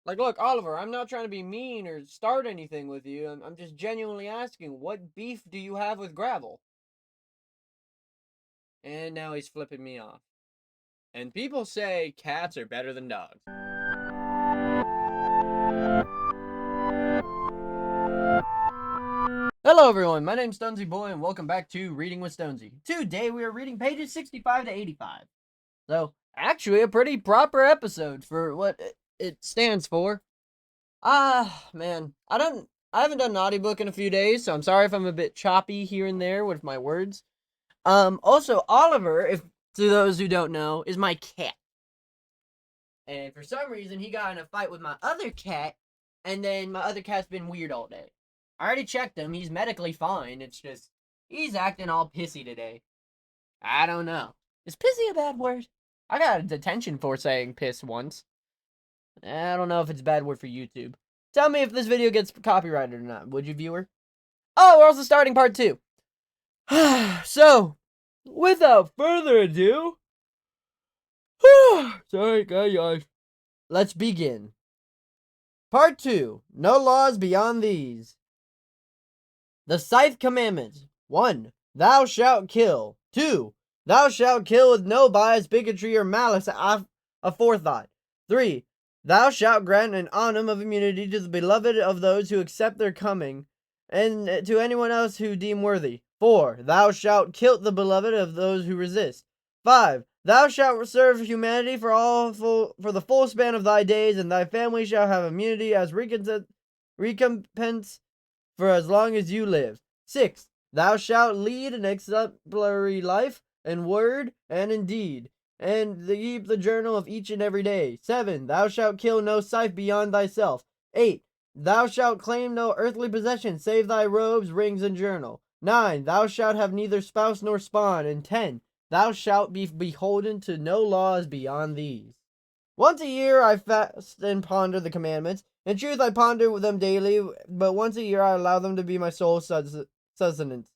Like, look, Oliver, I'm not trying to be mean or start anything with you. I'm just genuinely asking, what beef do you have with gravel? And now he's flipping me off. And people say cats are better than dogs. Hello, everyone. My name's Stonsey Boy, and welcome back to Reading with Stonsey. Today, we are reading pages 65 to 85. So, actually, a pretty proper episode for what it stands for. Man, I haven't done an audiobook in a few days, so I'm sorry if I'm a bit choppy here and there with my words. Also, Oliver, if to those who don't know, is my cat. And for some reason, he got in a fight with my other cat, and then my other cat's been weird all day. I already checked him. He's medically fine. It's just, he's acting all pissy today. I don't know. Is pissy a bad word? I got a detention for saying piss once. I don't know if it's a bad word for YouTube. Tell me if this video gets copyrighted or not, would you, viewer? Oh, we're also starting part 2. So, without further ado... Sorry, guys. Let's begin. Part 2. No laws beyond these. The Scythe Commandments. 1. Thou shalt kill. 2. Thou shalt kill with no bias, bigotry, or malice aforethought. 3. Thou shalt grant an annum of immunity to the beloved of those who accept their coming, and to anyone else who deem worthy. 4. Thou shalt kill the beloved of those who resist. 5. Thou shalt serve humanity for the full span of thy days, and thy family shall have immunity as recompense for as long as you live. 6. Thou shalt lead an exemplary life in word and in deed, and keep the journal of each and every day. 7. Thou shalt kill no scythe beyond thyself. 8. Thou shalt claim no earthly possession save thy robes, rings, and journal. 9. Thou shalt have neither spouse nor spawn. And 10. Thou shalt be beholden to no laws beyond these. Once a year I fast and ponder the commandments. In truth, I ponder them daily, but once a year I allow them to be my sole sustenance.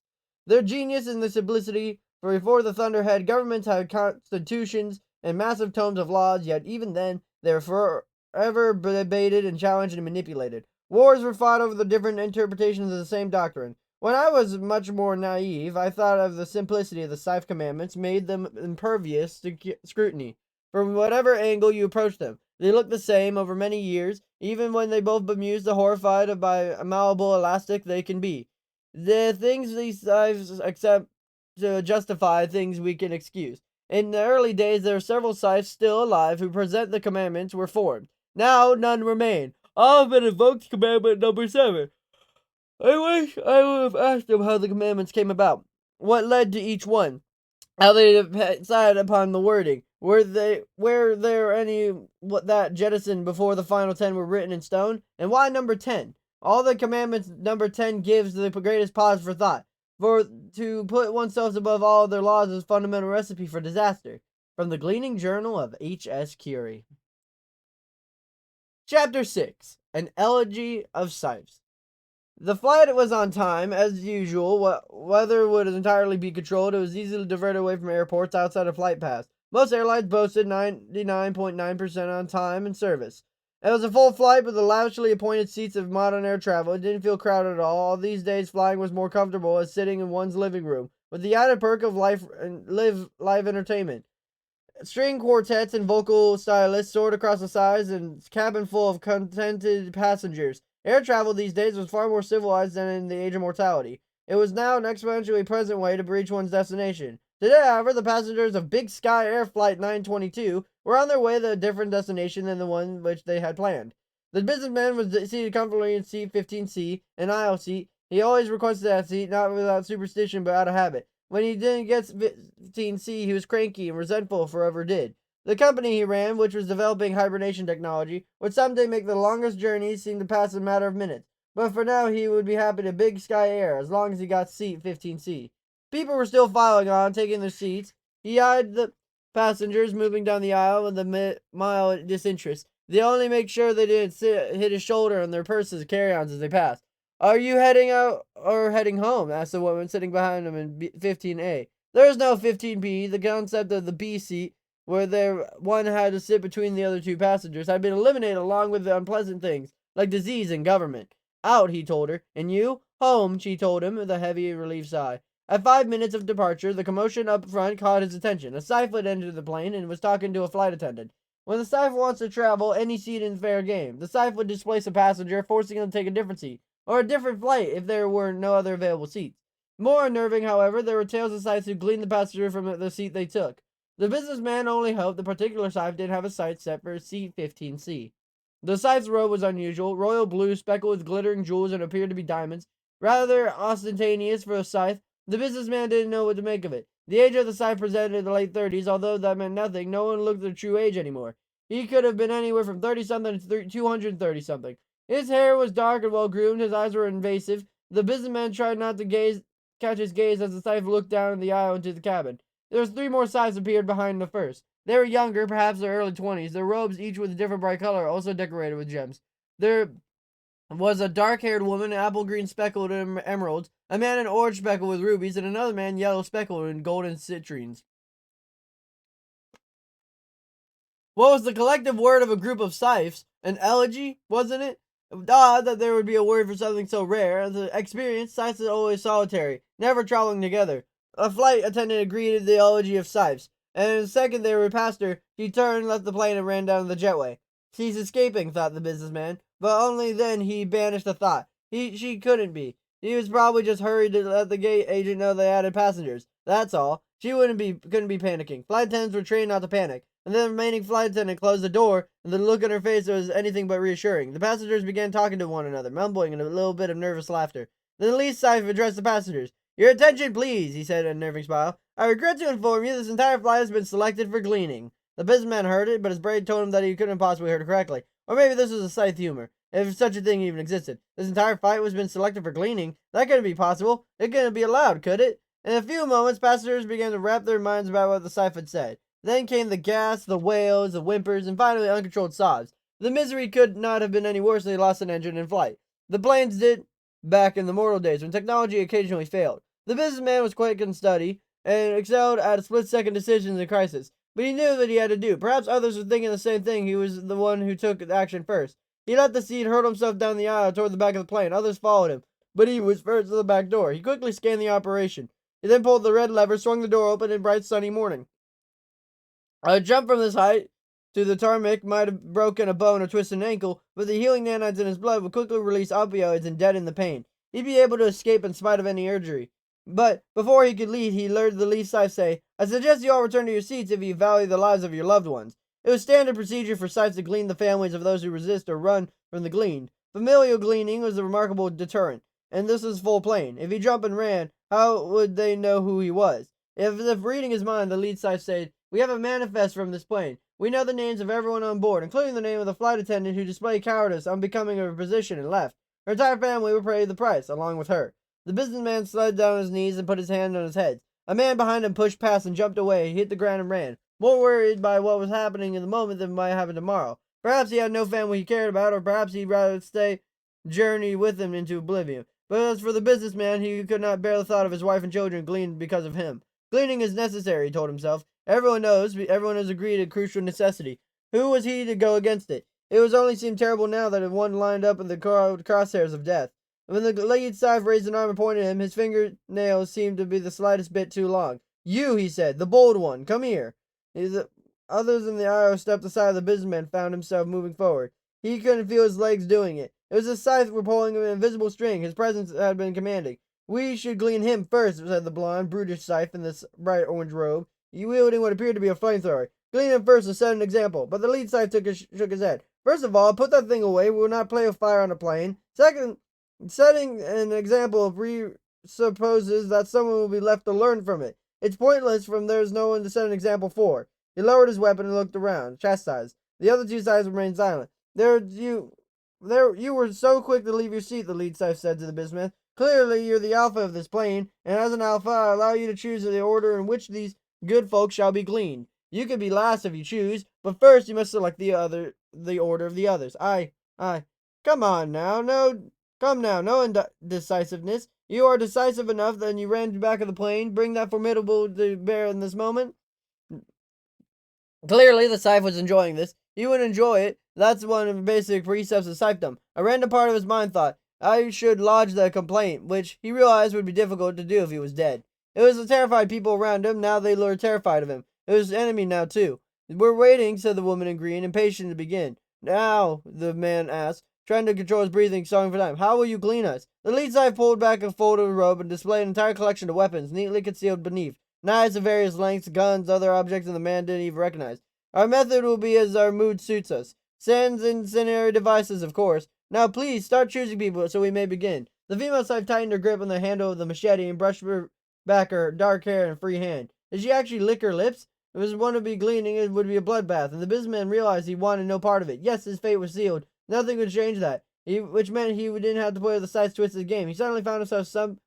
Their genius in the simplicity, for before the thunderhead, governments had constitutions and massive tomes of laws, yet even then they were forever debated and challenged and manipulated. Wars were fought over the different interpretations of the same doctrine. When I was much more naive, I thought of the simplicity of the Scythe commandments made them impervious to scrutiny. From whatever angle you approach them, they look the same over many years, even when they both bemused the horrified by malleable elastic they can be. The things these scythes accept to justify things we can excuse. In the early days, there were several scythes still alive who present the commandments were formed. Now none remain. All have been invoked commandment number 7. I wish I would have asked them how the commandments came about, what led to each one, how they decided upon the wording. Were there any that jettisoned before the final 10 were written in stone? And why number 10? All the commandments number 10 gives the greatest pause for thought. For to put oneself above all other laws is a fundamental recipe for disaster. From the Gleaning Journal of H.S. Curie. Chapter 6. An Elegy of Scythes. The flight was on time, as usual. Weather would entirely be controlled. It was easily diverted away from airports outside of flight paths. Most airlines boasted 99.9% on time and service. It was a full flight with the lavishly appointed seats of modern air travel. It didn't feel crowded at all. These days, flying was more comfortable as sitting in one's living room, with the added perk of live entertainment. String quartets and vocal stylists soared across the skies, and cabin full of contented passengers. Air travel these days was far more civilized than in the age of mortality. It was now an exponentially pleasant way to reach one's destination. Today, however, the passengers of Big Sky Air Flight 922 were on their way to a different destination than the one which they had planned. The businessman was seated comfortably in seat 15C, an aisle seat. He always requested that seat, not without superstition but out of habit. When he didn't get 15C, he was cranky and resentful for whatever did. The company he ran, which was developing hibernation technology, would someday make the longest journeys seem to pass in a matter of minutes. But for now, he would be happy to Big Sky Air, as long as he got seat 15C. People were still filing on, taking their seats. He eyed the passengers moving down the aisle with a mild disinterest. They only make sure they didn't hit his shoulder on their purses and carry-ons as they passed. "Are you heading out or heading home?" asked the woman sitting behind him in 15A. There was no 15B. The concept of the B seat where one had to sit between the other two passengers, had been eliminated along with the unpleasant things, like disease and government. Out, he told her. And you? Home, she told him with a heavy relief sigh. At 5 minutes of departure, the commotion up front caught his attention. A Scythe had entered the plane and was talking to a flight attendant. When the Scythe wants to travel, any seat is fair game. The Scythe would displace a passenger, forcing him to take a different seat, or a different flight if there were no other available seats. More unnerving, however, there were tales of Scythes who gleaned the passenger from the seat they took. The businessman only hoped the particular Scythe didn't have a sight set for seat 15C. The Scythe's robe was unusual, royal blue, speckled with glittering jewels and appeared to be diamonds. Rather ostentatious for a Scythe, the businessman didn't know what to make of it. The age of the Scythe presented in the late 30s, although that meant nothing. No one looked at the true age anymore. He could have been anywhere from 30-something to 230-something. His hair was dark and well-groomed. His eyes were invasive. The businessman tried not to catch his gaze as the Scythe looked down the aisle into the cabin. There was 3 more Scythes appeared behind the first. They were younger, perhaps their early 20s. Their robes, each with a different bright color, also decorated with gems. There was a dark-haired woman, apple green speckled in emeralds, a man in orange speckled with rubies, and another man yellow speckled in golden citrines. What was the collective word of a group of Scythes? An elegy, wasn't it? Odd that there would be a word for something so rare. As an experience, Scythes are always solitary, never traveling together. A flight attendant greeted the elegy of Scythes, and in a second they were past her. She turned, left the plane, and ran down the jetway. She's escaping, thought the businessman, but only then he banished the thought. She couldn't be. He was probably just hurried to let the gate agent know they added passengers. That's all. She couldn't be panicking. Flight attendants were trained not to panic. And then the remaining flight attendant closed the door, and the look on her face was anything but reassuring. The passengers began talking to one another, mumbling and a little bit of nervous laughter. Then the lead Scythe addressed the passengers. Your attention, please, he said in a nerving smile. I regret to inform you this entire flight has been selected for gleaning. The businessman heard it, but his brain told him that he couldn't possibly heard it correctly. Or maybe this was a Scythe humor, if such a thing even existed. This entire flight was been selected for gleaning. That couldn't be possible. It couldn't be allowed, could it? In a few moments, passengers began to wrap their minds about what the Scythe had said. Then came the gasps, the wails, the whimpers, and finally uncontrolled sobs. The misery could not have been any worse than they lost an engine in flight. The planes did back in the mortal days when technology occasionally failed. The businessman was quick in study and excelled at split-second decisions in crisis. But he knew what he had to do. Perhaps others were thinking the same thing. He was the one who took action first. He let the seat hurl himself down the aisle toward the back of the plane. Others followed him, but he was first to the back door. He quickly scanned the operation. He then pulled the red lever, swung the door open in bright sunny morning. A jump from this height to the tarmac might have broken a bone or twisted an ankle, but the healing nanites in his blood would quickly release opioids and deaden the pain. He'd be able to escape in spite of any injury. But before he could lead, he heard the lead Scythe say, I suggest you all return to your seats if you value the lives of your loved ones. It was standard procedure for Scythes to glean the families of those who resist or run from the gleaned. Familial gleaning was a remarkable deterrent, and this was full plain. If he jumped and ran, how would they know who he was? If reading his mind, the lead Scythe said, We have a manifest from this plane. We know the names of everyone on board, including the name of the flight attendant who displayed cowardice unbecoming of her position and left. Her entire family will pay the price, along with her. The businessman slid down on his knees and put his hand on his head. A man behind him pushed past and jumped away. He hit the ground and ran, more worried by what was happening in the moment than might happen tomorrow. Perhaps he had no family he cared about, or perhaps he'd rather journey with him into oblivion. But as for the businessman, he could not bear the thought of his wife and children gleaned because of him. Gleaning is necessary, he told himself. Everyone has agreed a crucial necessity. Who was he to go against it? It was only seemed terrible now that one lined up in the crosshairs of death. When the lead Scythe raised an arm and pointed at him, his fingernails seemed to be the slightest bit too long. You, he said, the bold one, come here. Others in the aisle stepped aside. The businessman found himself moving forward. He couldn't feel his legs doing it. It was the Scythe were pulling an invisible string. His presence had been commanding. We should glean him first, said the blonde, brutish Scythe in this bright orange robe, wielding what appeared to be a flamethrower. Glean him first and set an example. But the lead Scythe shook his head. First of all, put that thing away. We will not play with fire on a plane. Second, setting an example presupposes that someone will be left to learn from it. It's pointless from there's no one to set an example for. He lowered his weapon and looked around, chastised. The other two Scythes remained silent. You were so quick to leave your seat, the lead Scythe said to the businessman. Clearly, you're the alpha of this plane, and as an alpha, I allow you to choose the order in which these good folk shall be gleaned. You can be last if you choose, but first you must select the order of the others. Come on now, no indecisiveness. You are decisive enough that you ran back of the plane. Bring that formidable to bear in this moment. Clearly, the Scythe was enjoying this. He would enjoy it. That's one of the basic precepts of Scythedom. A random part of his mind thought, I should lodge the complaint, which he realized would be difficult to do if he was dead. It was the terrified people around him. Now they were terrified of him. It was his enemy now, too. We're waiting, said the woman in green, impatient to begin. Now, the man asked, trying to control his breathing, stalling for time. How will you glean us? The lead Scythe pulled back a fold of the robe and displayed an entire collection of weapons, neatly concealed beneath. Knives of various lengths, guns, other objects the man didn't even recognize. Our method will be as our mood suits us. Sans incendiary devices, of course. Now please, start choosing people so we may begin. The female Scythe tightened her grip on the handle of the machete and brushed back her dark hair in free hand. Did she actually lick her lips? If it was one to be gleaning, it would be a bloodbath, and the businessman realized he wanted no part of it. Yes, his fate was sealed. Nothing would change that, which meant he didn't have to play with the Scythe's twisted game. He suddenly found himself some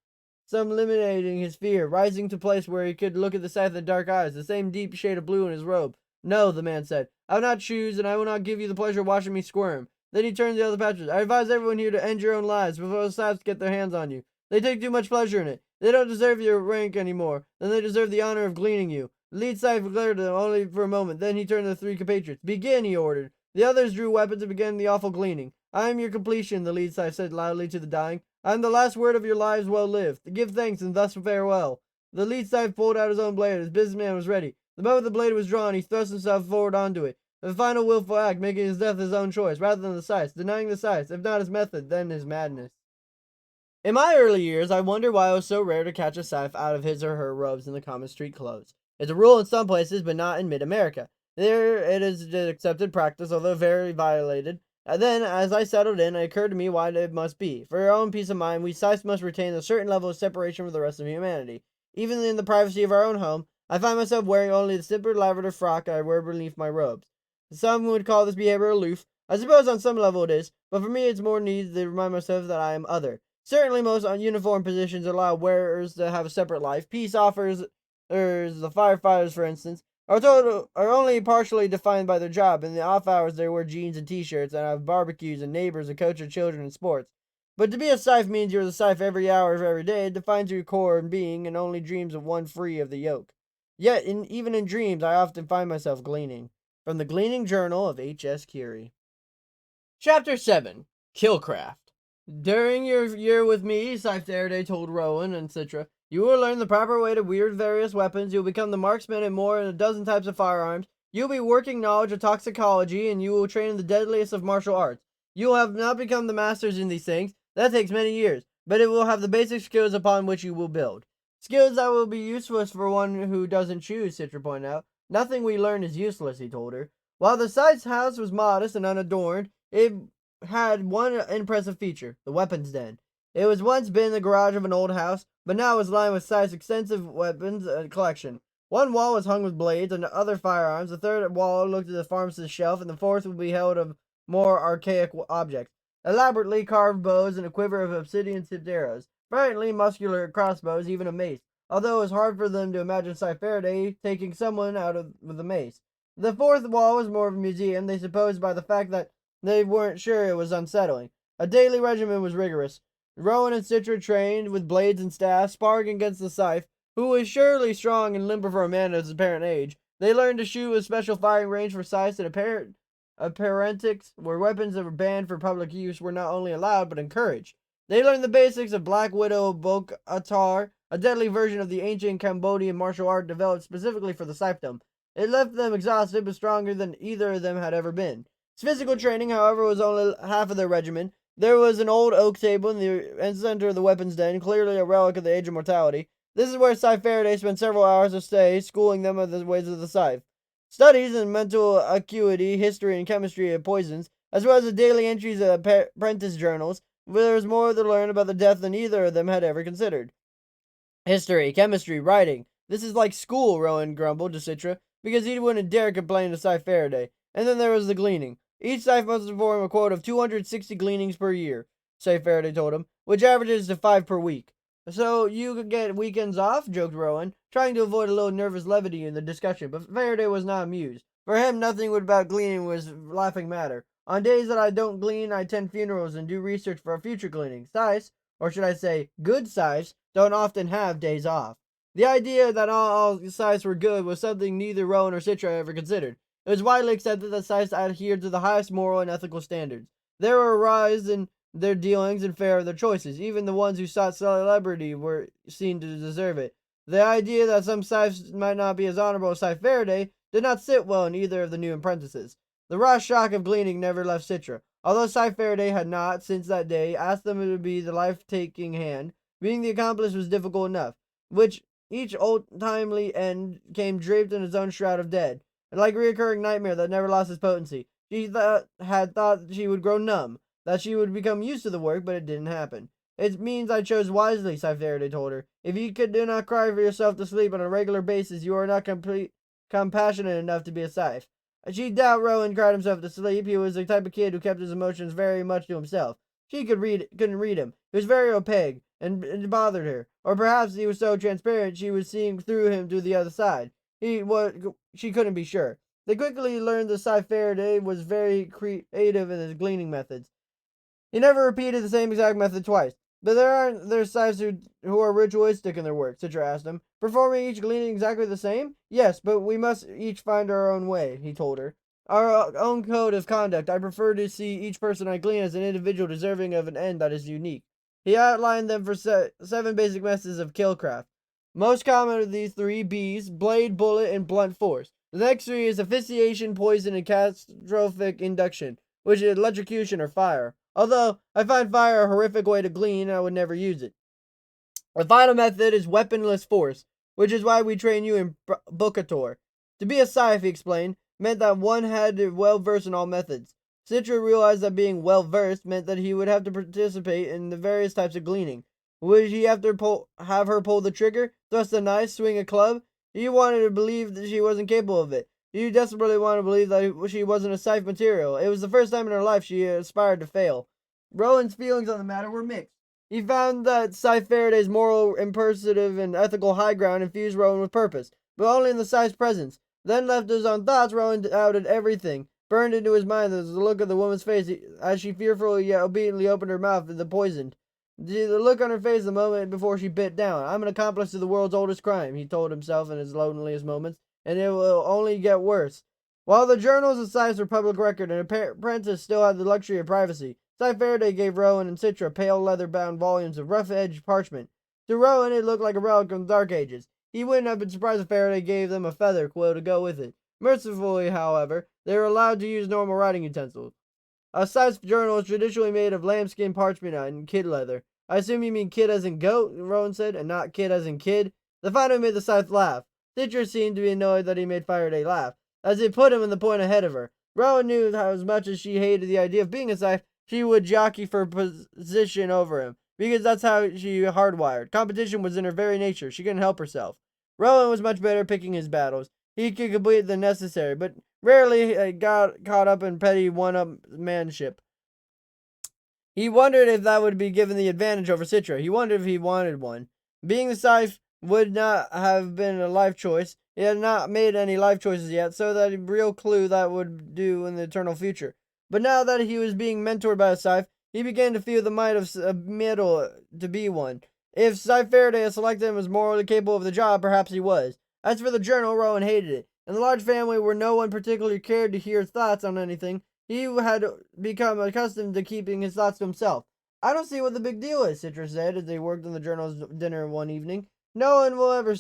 eliminating his fear, rising to a place where he could look at the Scythe with dark eyes, the same deep shade of blue in his robe. No, the man said. I will not choose, and I will not give you the pleasure of watching me squirm. Then he turned to the other patrons. I advise everyone here to end your own lives before the Scythes get their hands on you. They take too much pleasure in it. They don't deserve your rank anymore. Then they deserve the honor of gleaning you. The lead Scythe glared at them only for a moment. Then he turned to the three compatriots. Begin, he ordered. The others drew weapons and began the awful gleaning. I am your completion, the lead Scythe said loudly to the dying. I am the last word of your lives well lived. Give thanks and thus farewell. The lead Scythe pulled out his own blade. His businessman was ready. The moment the blade was drawn, he thrust himself forward onto it. The final willful act, making his death his own choice, rather than the Scythe's, denying the Scythe, if not his method, then his madness. In my early years, I wondered why it was so rare to catch a Scythe out of his or her robes in the common street clothes. It's a rule in some places, but not in mid-America. There it is an accepted practice, although very violated. And then, as I settled in, it occurred to me why it must be. For our own peace of mind, we Scythes must retain a certain level of separation from the rest of humanity. Even in the privacy of our own home, I find myself wearing only the simple lavender frock I wear beneath my robes. Some would call this behavior aloof. I suppose on some level it is, but for me it's more needed to remind myself that I am other. Certainly most uniform positions allow wearers to have a separate life. Peace offers, the firefighters for instance, are only partially defined by their job. In the off hours they wear jeans and t-shirts and have barbecues and neighbors and coach their children in sports. But to be a Scythe means you're the Scythe every hour of every day. It defines your core and being and only dreams of one free of the yoke. Yet, even in dreams, I often find myself gleaning. From the Gleaning Journal of H.S. Curie. Chapter 7. Killcraft. During your year with me, Scythe Faraday told Rowan and Citra, you will learn the proper way to wield various weapons. You'll become the marksman in more than a dozen types of firearms. You'll be working knowledge of toxicology, and you will train in the deadliest of martial arts. You will have not become the masters in these things. That takes many years, but it will have the basic skills upon which you will build. Skills that will be useless for one who doesn't choose, Citra pointed out. Nothing we learn is useless, he told her. While the Scythe's house was modest and unadorned, it had one impressive feature, the weapons den. It was once been the garage of an old house, but now was lined with Scythe's extensive weapons collection. One wall was hung with blades and other firearms, the third wall looked at the pharmacist's shelf, and the fourth would be held of more archaic objects. Elaborately carved bows and a quiver of obsidian-tipped arrows, brilliantly muscular crossbows, even a mace, although it was hard for them to imagine Scythe Faraday taking someone out with a mace. The fourth wall was more of a museum, they supposed by the fact that they weren't sure it was unsettling. A daily regimen was rigorous. Rowan and Citra trained with blades and staffs, sparring against the Scythe, who was surely strong and limber for a man of his apparent age. They learned to shoot with special firing range for Scythes and apparentics, where weapons that were banned for public use were not only allowed but encouraged. They learned the basics of Black Widow Bok Atar, a deadly version of the ancient Cambodian martial art developed specifically for the Scythedom. It left them exhausted but stronger than either of them had ever been. Physical training, however, was only half of their regimen. There was an old oak table in the center of the weapons den, clearly a relic of the age of mortality. This is where Scythe Faraday spent several hours of stay, schooling them of the ways of the Scythe. Studies in mental acuity, history, and chemistry of poisons, as well as the daily entries of apprentice journals, where there was more to learn about the death than either of them had ever considered. History, chemistry, writing. This is like school, Rowan grumbled to Citra, because he wouldn't dare complain to Scythe Faraday. And then there was the gleaning. Each Scythe must perform a quota of 260 gleanings per year, Scythe Faraday told him, which averages to 5 per week. So you could get weekends off, joked Rowan, trying to avoid a little nervous levity in the discussion, but Faraday was not amused. For him, nothing about gleaning was laughing matter. On days that I don't glean, I attend funerals and do research for future gleaning. Scythes, or should I say good Scythes, don't often have days off. The idea that all Scythes were good was something neither Rowan or Citra ever considered. It was widely accepted that Scythes adhered to the highest moral and ethical standards. There were a rise in their dealings and fair of their choices. Even the ones who sought celebrity were seen to deserve it. The idea that some Scythes might not be as honorable as Scythe Faraday did not sit well in either of the new apprentices. The raw shock of gleaning never left Citra. Although Scythe Faraday had not, since that day, asked them to be the life-taking hand, being the accomplice was difficult enough, which each old-timely end came draped in its own shroud of dead, like a recurring nightmare that never lost its potency. She had thought she would grow numb, that she would become used to the work, but it didn't happen. It means I chose wisely, Scythe Faraday told her. If you do not cry for yourself to sleep on a regular basis, you are not compassionate enough to be a Scythe. She doubt Rowan cried himself to sleep. He was the type of kid who kept his emotions very much to himself. She couldn't read him. He was very opaque, and it bothered her. Or perhaps he was so transparent she was seeing through him to the other side. She couldn't be sure. They quickly learned that Scythe Faraday was very creative in his gleaning methods. He never repeated the same exact method twice. But there Scythes who are ritualistic in their work, Citra asked him. Performing each gleaning exactly the same? Yes, but we must each find our own way, he told her. Our own code of conduct. I prefer to see each person I glean as an individual deserving of an end that is unique. He outlined them for 7 basic methods of killcraft. Most common of these 3, bees, blade, bullet, and blunt force. The next 3 is asphyxiation, poison, and catastrophic induction, which is electrocution or fire. Although I find fire a horrific way to glean, I would never use it. The final method is weaponless force, which is why we train you in Bokator. To be a Scythe, he explained, meant that one had to be well-versed in all methods. Citra realized that being well-versed meant that he would have to participate in the various types of gleaning. Would he have to have her pull the trigger, thrust a knife, swing a club? He wanted to believe that she wasn't capable of it. He desperately wanted to believe that she wasn't a Scythe material. It was the first time in her life she aspired to fail. Rowan's feelings on the matter were mixed. He found that Scythe Faraday's moral, impersive, and ethical high ground infused Rowan with purpose, but only in the Scythe's presence. Then left to his own thoughts, Rowan doubted everything. Burned into his mind was the look of the woman's face as she fearfully yet obediently opened her mouth to the poisoned. The look on her face the moment before she bit down. I'm an accomplice to the world's oldest crime, he told himself in his loneliest moments, and it will only get worse. While the journals of Scythe were public record, an apprentice still had the luxury of privacy. Scythe Faraday gave Rowan and Citra pale leather-bound volumes of rough-edged parchment. To Rowan, it looked like a relic from the Dark Ages. He wouldn't have been surprised if Faraday gave them a feather quill to go with it. Mercifully, however, they were allowed to use normal writing utensils. A Scythe's journal is traditionally made of lambskin parchment and kid leather. I assume you mean kid as in goat, Rowan said, and not kid as in kid. The finder made the Scythe laugh. Citra seemed to be annoyed that he made Faraday laugh, as it put him in the point ahead of her. Rowan knew how as much as she hated the idea of being a Scythe, she would jockey for position over him, because that's how she hardwired. Competition was in her very nature. She couldn't help herself. Rowan was much better at picking his battles. He could complete the necessary, but rarely got caught up in petty one-upmanship. He wondered if that would be given the advantage over Citra. He wondered if he wanted one. Being the Scythe would not have been a life choice. He had not made any life choices yet, so that a real clue that would do in the eternal future. But now that he was being mentored by a Scythe, he began to feel the might of a middle to be one. If Scythe Faraday had selected him as morally capable of the job, perhaps he was. As for the journal, Rowan hated it. In the large family where no one particularly cared to hear his thoughts on anything, he had become accustomed to keeping his thoughts to himself. I don't see what the big deal is, Citra said as they worked on the journal's dinner one evening. No one will ever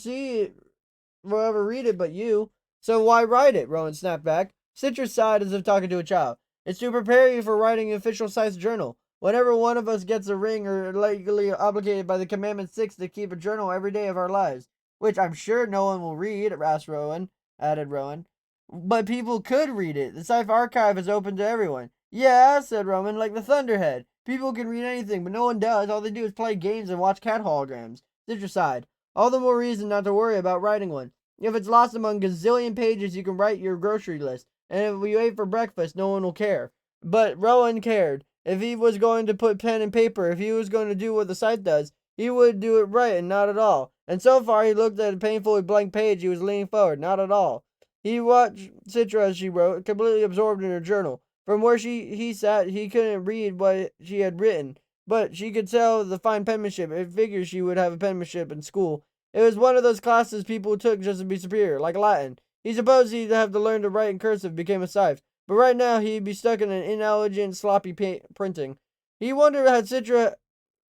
read it but you. So why write it? Rowan snapped back. Citra sighed as if talking to a child. It's to prepare you for writing an official Scythe journal. Whenever one of us gets a ring or legally obligated by the Commandment 6 to keep a journal every day of our lives. Which I'm sure no one will read, added Rowan. But people could read it. The Scythe archive is open to everyone. Yeah, said Rowan, like the Thunderhead. People can read anything, but no one does. All they do is play games and watch cat holograms. Citra sighed. All the more reason not to worry about writing one. If it's lost among gazillion pages, you can write your grocery list. And if we ate for breakfast, no one will care. But Rowan cared. If he was going to put pen and paper, if he was going to do what the Scythe does, he would do it right and not at all. And so far, he looked at a painfully blank page. He was leaning forward. Not at all. He watched Citra as she wrote, completely absorbed in her journal. From where he sat, he couldn't read what she had written, but she could tell the fine penmanship. It figured she would have a penmanship in school. It was one of those classes people took just to be superior, like Latin. He supposed he'd have to learn to write in cursive, became a Scythe. But right now he'd be stuck in an inelegant, sloppy printing. He wondered had Citra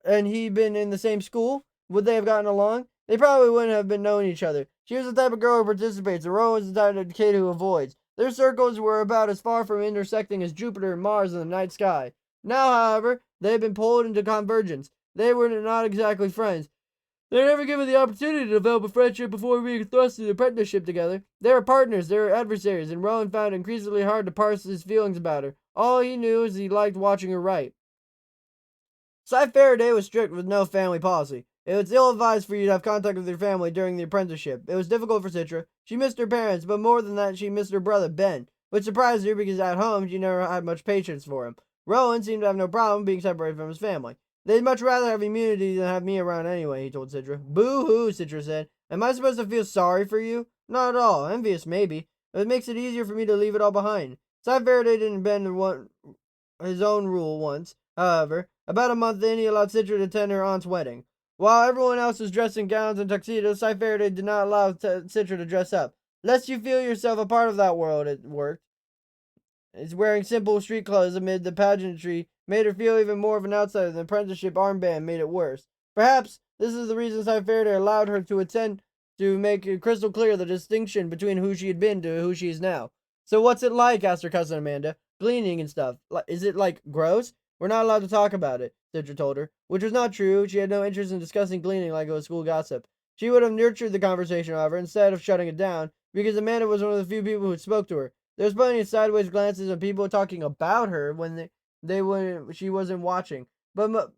and he been in the same school, would they have gotten along? They probably wouldn't have been knowing each other. She was the type of girl who participates, and Rowan was the type of kid who avoids. Their circles were about as far from intersecting as Jupiter and Mars in the night sky. Now, however, they had been pulled into convergence. They were not exactly friends. They were never given the opportunity to develop a friendship before being thrust into apprenticeship together. They were partners, they were adversaries, and Rowan found it increasingly hard to parse his feelings about her. All he knew is he liked watching her write. Scythe Faraday was strict with no family policy. It was ill-advised for you to have contact with your family during the apprenticeship. It was difficult for Citra. She missed her parents, but more than that, she missed her brother, Ben, which surprised her because at home she never had much patience for him. Rowan seemed to have no problem being separated from his family. They'd much rather have immunity than have me around anyway, he told Citra. Boo-hoo, Citra said. Am I supposed to feel sorry for you? Not at all. Envious, maybe. But it makes it easier for me to leave it all behind. Scythe Faraday didn't bend his own rule once, however. About a month in, he allowed Citra to attend her aunt's wedding. While everyone else was dressed in gowns and tuxedos, Scythe Faraday did not allow Citra to dress up. Lest you feel yourself a part of that world, it worked. His wearing simple street clothes amid the pageantry made her feel even more of an outsider than the apprenticeship armband made it worse. Perhaps this is the reason Scythe Faraday allowed her to attend to make it crystal clear the distinction between who she had been to who she is now. So what's it like? Asked her cousin Amanda. Gleaning and stuff. Is it, gross? We're not allowed to talk about it, Citra told her, which was not true. She had no interest in discussing gleaning like it was school gossip. She would have nurtured the conversation, however, instead of shutting it down, because Amanda was one of the few people who spoke to her. There was plenty of sideways glances and people talking about her when she wasn't watching, but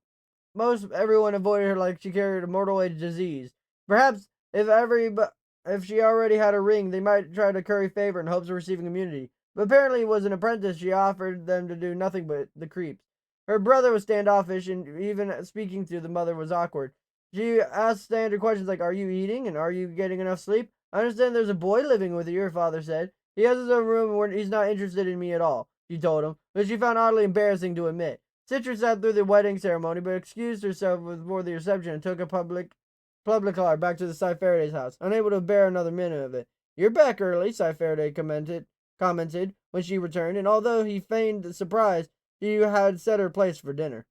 most everyone avoided her like she carried a mortal disease. Perhaps if she already had a ring, they might try to curry favor in hopes of receiving immunity. But apparently, it was an apprentice she offered them to do nothing but the creeps. Her brother was standoffish, and even speaking to the mother was awkward. She asked standard questions like, "Are you eating? And are you getting enough sleep? I understand there's a boy living with you," her father said. "He has his own room where he's not interested in me at all," she told him, which she found oddly embarrassing to admit. Citra sat through the wedding ceremony, but excused herself before the reception and took a public car back to the Scythe Faraday's house, unable to bear another minute of it. "You're back early," Scythe Faraday commented when she returned, and although he feigned surprise, she had set her place for dinner.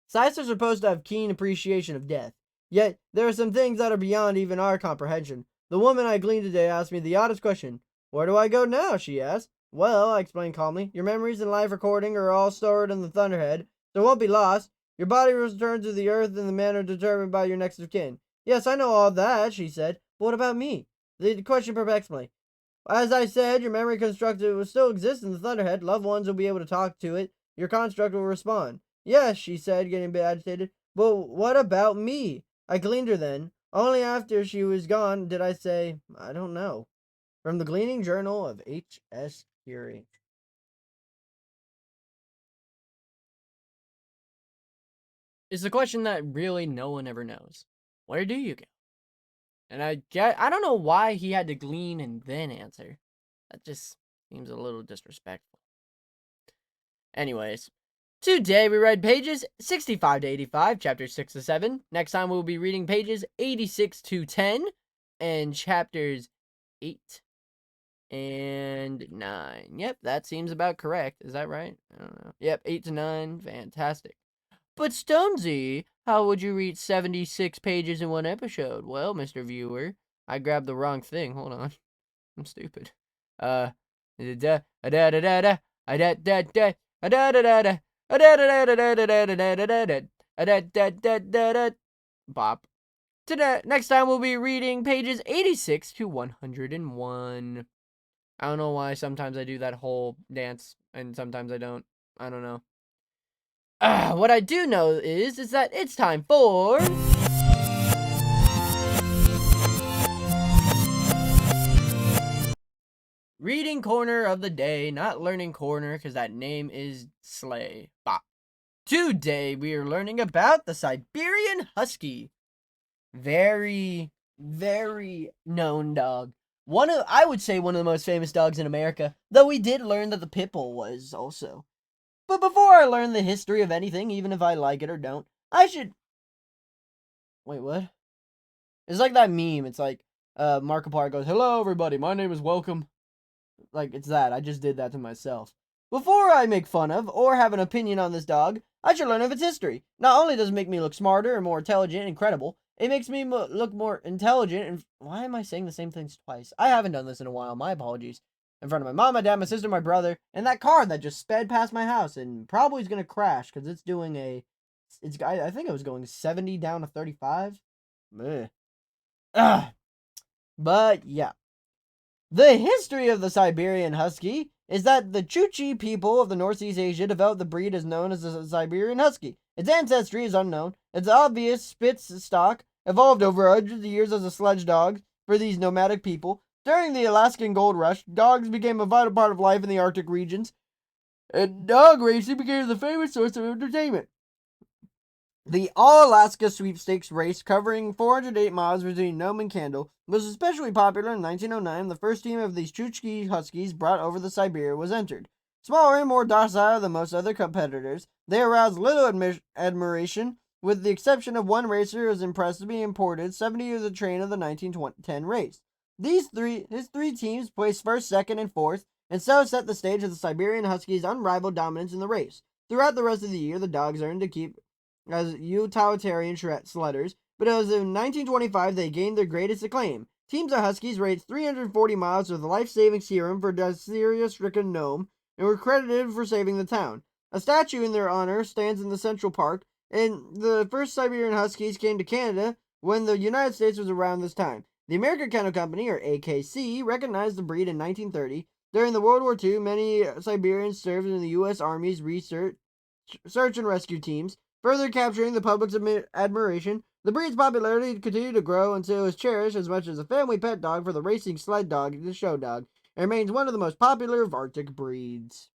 Scythes are supposed to have keen appreciation of death. Yet, there are some things that are beyond even our comprehension. The woman I gleaned today asked me the oddest question. "Where do I go now?" she asked. "Well," I explained calmly, "your memories and life recording are all stored in the Thunderhead, so it won't be lost. Your body returns to the earth in the manner determined by your next of kin." "Yes, I know all that," she said, "but what about me?" The question perplexed me. "As I said, your memory construct will still exist in the Thunderhead. Loved ones will be able to talk to it. Your construct will respond." "Yes," she said, getting a bit agitated. "But what about me?" I gleaned her then. Only after she was gone did I say, "I don't know." From the Gleaning Journal of H.S. Curie. It's a question that really no one ever knows. Where do you go? And I don't know why he had to glean and then answer. That just seems a little disrespectful. Anyways, today we read pages 65 to 85, chapters 6 to 7. Next time we'll be reading pages 86 to 10 and chapters 8 and 9. Yep, that seems about correct. Is that right? I don't know. Yep, 8 to 9. Fantastic. But Stonsey, how would you read 76 pages in one episode? Well, Mr. Viewer, I grabbed the wrong thing. Hold on. I'm stupid. Bop. Today, next time we'll be reading pages 86 to 101. I don't know why sometimes I do that whole dance and sometimes I don't. I don't know. What I do know is that it's time for Reading Corner of the Day, not Learning Corner, because that name is Slay. Bop. Today we are learning about the Siberian Husky. Very, very known dog. I would say one of the most famous dogs in America, though we did learn that the pit bull was also. But before I learn the history of anything, even if I like it or don't, I should... Wait, what? It's like that meme. It's like, Markiplier goes, "Hello, everybody. My name is Welcome." Like, it's that. I just did that to myself. Before I make fun of or have an opinion on this dog, I should learn of its history. Not only does it make me look smarter and more intelligent and credible, it makes me look more intelligent and... Why am I saying the same things twice? I haven't done this in a while. My apologies. In front of my mom, my dad, my sister, my brother, and that car that just sped past my house and probably is going to crash because it's doing a... I think it was going 70 down to 35. Ugh. But, yeah. The history of the Siberian Husky is that the Chukchi people of the Northeast Asia developed the breed as known as the Siberian Husky. Its ancestry is unknown. Its obvious Spitz stock evolved over hundreds of years as a sledge dog for these nomadic people. During the Alaskan Gold Rush, dogs became a vital part of life in the Arctic regions, and dog racing became the famous source of entertainment. The All-Alaska Sweepstakes race, covering 408 miles between Nome and Candle, was especially popular in 1909. The first team of these Chukchi Huskies brought over the Siberia was entered. Smaller and more docile than most other competitors, they aroused little admiration, with the exception of one racer who was impressed to be imported 70 years of train of the 1910 race. His three teams placed first, second, and fourth, and so set the stage of the Siberian Huskies' unrivaled dominance in the race. Throughout the rest of the year, the dogs earned to keep as utilitarian sledders, but it was in 1925 they gained their greatest acclaim. Teams of Huskies raced 340 miles with a life-saving serum for diphtheria-stricken Nome and were credited for saving the town. A statue in their honor stands in the Central Park, and the first Siberian Huskies came to Canada when the United States was around this time. The American Kennel Company, or AKC, recognized the breed in 1930. During the World War II, many Siberians served in the U.S. Army's search and rescue teams, further capturing the public's admiration. The breed's popularity continued to grow until it was cherished as much as a family pet dog for the racing sled dog and the show dog. It remains one of the most popular of Arctic breeds.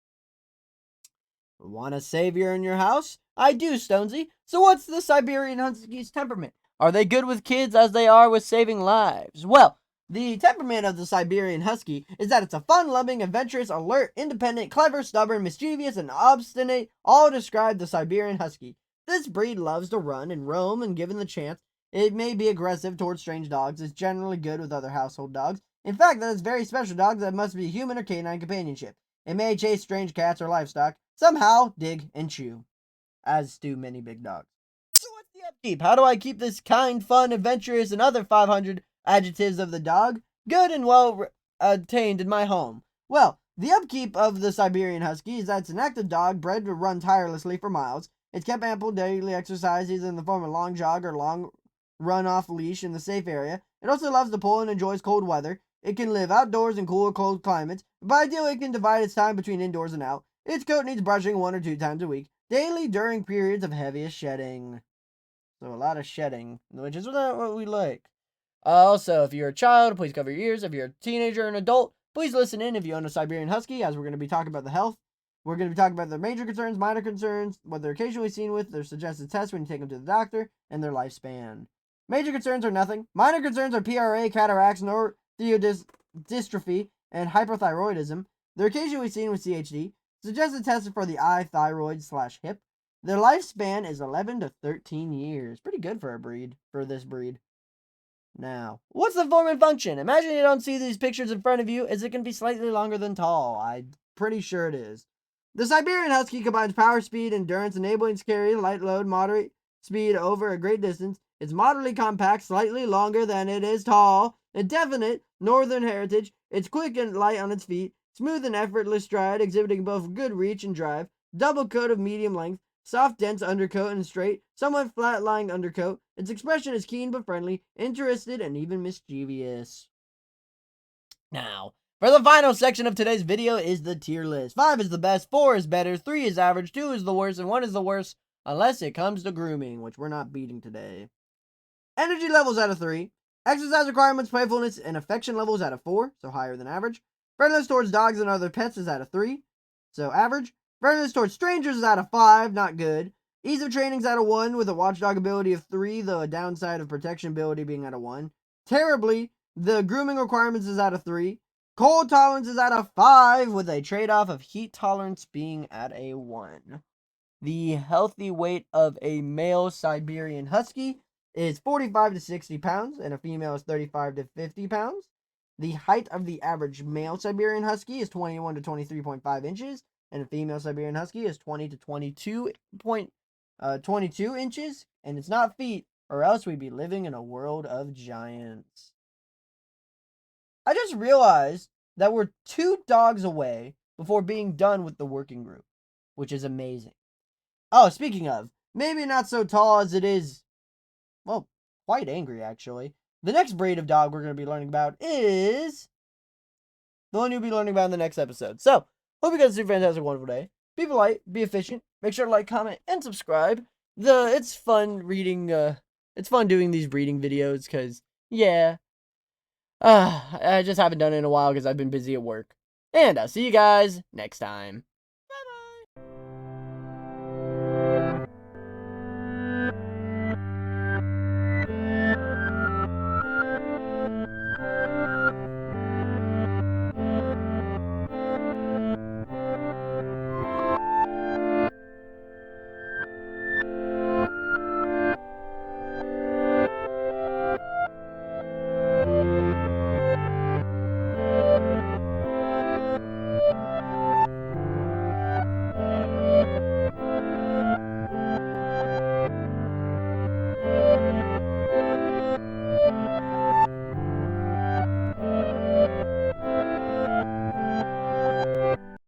Want a savior in your house? I do, Stonsey. So what's the Siberian Husky's temperament? Are they good with kids as they are with saving lives? Well, the temperament of the Siberian Husky is that it's a fun-loving, adventurous, alert, independent, clever, stubborn, mischievous, and obstinate, all describe the Siberian Husky. This breed loves to run and roam, and given the chance, it may be aggressive towards strange dogs. It's generally good with other household dogs. In fact, that is very special dogs that must be human or canine companionship. It may chase strange cats or livestock, somehow dig and chew, as do many big dogs. So what's the upkeep? How do I keep this kind, fun, adventurous, and other 500 adjectives of the dog good and well attained in my home? Well, the upkeep of the Siberian Husky is that it's an active dog bred to run tirelessly for miles. It's kept ample daily exercise either in the form of a long jog or long run off leash in the safe area. It also loves to pull and enjoys cold weather. It can live outdoors in cool or cold climates, but ideally it can divide its time between indoors and out. Its coat needs brushing 1 or 2 times a week, daily during periods of heaviest shedding. So a lot of shedding, which is not what we like. Also, if you're a child, please cover your ears. If you're a teenager or an adult, please listen in if you own a Siberian Husky, as we're going to be talking about the health. We're going to be talking about their major concerns, minor concerns, what they're occasionally seen with, their suggested tests when you take them to the doctor, and their lifespan. Major concerns are nothing. Minor concerns are PRA, cataracts, dystrophy, and hypothyroidism. They're occasionally seen with CHD. Suggested tests are for the eye, thyroid/hip. Their lifespan is 11 to 13 years. Pretty good for this breed. Now, what's the form and function? Imagine you don't see these pictures in front of you. Is it going to be slightly longer than tall? I'm pretty sure it is. The Siberian Husky combines power, speed, endurance, enabling to carry light load, moderate speed over a great distance. It's moderately compact, slightly longer than it is tall, a definite northern heritage. It's quick and light on its feet, smooth and effortless stride, exhibiting both good reach and drive, double coat of medium length, soft, dense undercoat and straight, somewhat flat-lying undercoat. Its expression is keen but friendly, interested, and even mischievous. Now, for the final section of today's video is the tier list. 5 is the best, 4 is better, 3 is average, 2 is the worst, and 1 is the worst, unless it comes to grooming, which we're not beating today. Energy levels out of 3. Exercise requirements, playfulness, and affection levels out of 4, so higher than average. Friendliness towards dogs and other pets is out of 3, so average. Friendliness towards strangers is out of 5, not good. Ease of training is out of 1, with a watchdog ability of 3, though a downside of protection ability being out of 1. Terribly, the grooming requirements is out of 3. Cold tolerance is out of 5, with a trade-off of heat tolerance being at a 1. The healthy weight of a male Siberian Husky is 45 to 60 pounds, and a female is 35 to 50 pounds. The height of the average male Siberian Husky is 21 to 23.5 inches, and a female Siberian Husky is 20 to 22 inches, and it's not feet, or else we'd be living in a world of giants. I just realized that we're 2 dogs away before being done with the working group, which is amazing. Oh, speaking of, maybe not so tall as it is, well, quite angry, actually. The next breed of dog we're going to be learning about is the one you'll be learning about in the next episode. So, hope you guys do a fantastic, wonderful day. Be polite, be efficient, make sure to like, comment, and subscribe. It's fun reading, it's fun doing these breeding videos, because, yeah, I just haven't done it in a while because I've been busy at work. And I'll see you guys next time.